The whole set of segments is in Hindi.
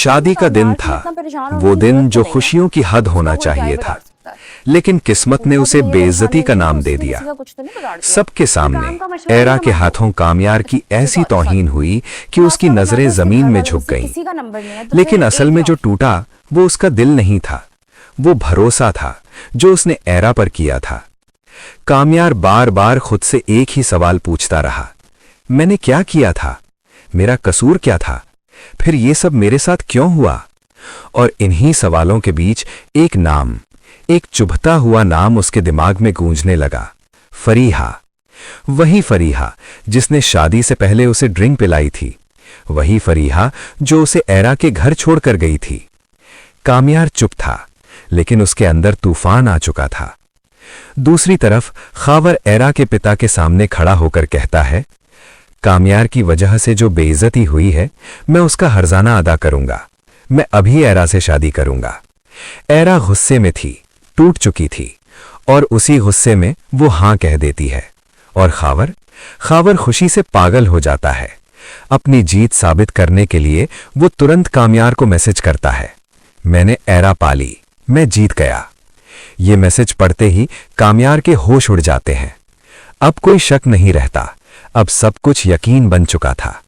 शादी का दिन था, वो दिन जो खुशियों की हद होना चाहिए था, लेकिन किस्मत ने उसे बेइज्जती का नाम दे दिया। सबके सामने एरा के हाथों कामयार की ऐसी तौहीन हुई कि उसकी नजरें जमीन में झुक गईं। लेकिन असल में जो टूटा वो उसका दिल नहीं था, वो भरोसा था जो उसने एरा पर किया था। कामयार बार बार खुद से एक ही सवाल पूछता रहा, मैंने क्या किया था, मेरा कसूर क्या था, फिर ये सब मेरे साथ क्यों हुआ। और इन्हीं सवालों के बीच एक नाम, एक चुभता हुआ नाम उसके दिमाग में गूंजने लगा, फरीहा। वही फरीहा जिसने शादी से पहले उसे ड्रिंक पिलाई थी, वही फरीहा जो उसे एरा के घर छोड़कर गई थी। कामयार चुप था, लेकिन उसके अंदर तूफान आ चुका था। दूसरी तरफ खावर एरा के पिता के सामने खड़ा होकर कहता है, कामयार की वजह से जो बेइज्जती हुई है, मैं उसका हर्जाना अदा करूंगा। मैं अभी एरा से शादी करूंगा। एरा गुस्से में थी, टूट चुकी थी, और उसी गुस्से में वो हां कह देती है। और खावर खुशी से पागल हो जाता है। अपनी जीत साबित करने के लिए वो तुरंत कामयार को मैसेज करता है, मैंने एरा पाली, मैं जीत गया। ये मैसेज पढ़ते ही कामयार के होश उड़ जाते हैं। अब कोई शक नहीं रहता, अब सब कुछ यकीन बन चुका था।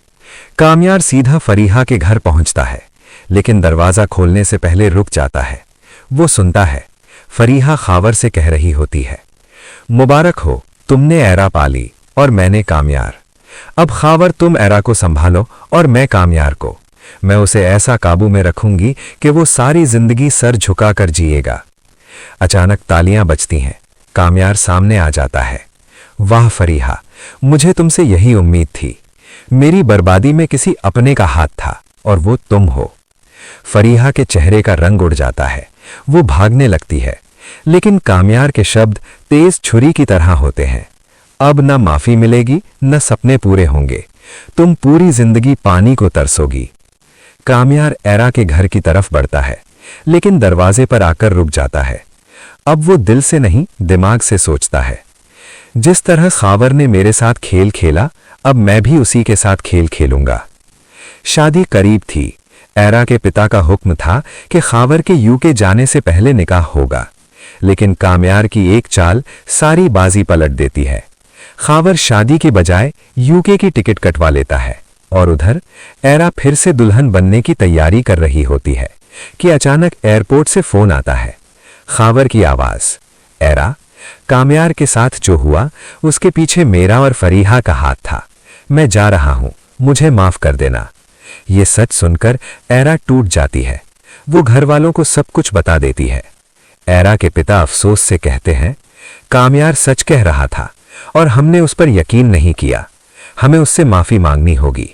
कामयार सीधा फरीहा के घर पहुंचता है, लेकिन दरवाजा खोलने से पहले रुक जाता है। वो सुनता है फरीहा खावर से कह रही होती है, मुबारक हो, तुमने एरा पाली और मैंने कामयार। अब खावर तुम एरा को संभालो और मैं कामयार को। मैं उसे ऐसा काबू में रखूंगी कि वो सारी जिंदगी सर झुकाकर जिएगा। अचानक तालियां बजती हैं। कामयार सामने आ जाता है। वाह फरीहा, मुझे तुमसे यही उम्मीद थी। मेरी बर्बादी में किसी अपने का हाथ था और वो तुम हो। फरीहा के चेहरे का रंग उड़ जाता है। वो भागने लगती है, लेकिन कामयार के शब्द तेज छुरी की तरह होते हैं। अब न माफी मिलेगी, न सपने पूरे होंगे। तुम पूरी जिंदगी पानी को तरसोगी। कामयार एरा के घर की तरफ बढ़ता है, लेकिन दरवाजे पर आकर रुक जाता है। अब वो दिल से नहीं, दिमाग से सोचता है, जिस तरह खावर ने मेरे साथ खेल खेला, अब मैं भी उसी के साथ खेल खेलूंगा। शादी करीब थी। एरा के पिता का हुक्म था कि खावर के यूके जाने से पहले निकाह होगा, लेकिन कामयार की एक चाल सारी बाजी पलट देती है। खावर शादी के बजाय यूके की टिकट कटवा लेता है, और उधर एरा फिर से दुल्हन बनने की तैयारी कर रही होती है कि अचानक एयरपोर्ट से फोन आता है। खावर की आवाज, एरा, कामयार के साथ जो हुआ उसके पीछे मेरा और फरीहा का हाथ था। मैं जा रहा हूं, मुझे माफ कर देना। ये सच सुनकर एरा टूट जाती है। वो घर वालों को सब कुछ बता देती है। एरा के पिता अफसोस से कहते हैं, कामयार सच कह रहा था और हमने उस पर यकीन नहीं किया। हमें उससे माफी मांगनी होगी।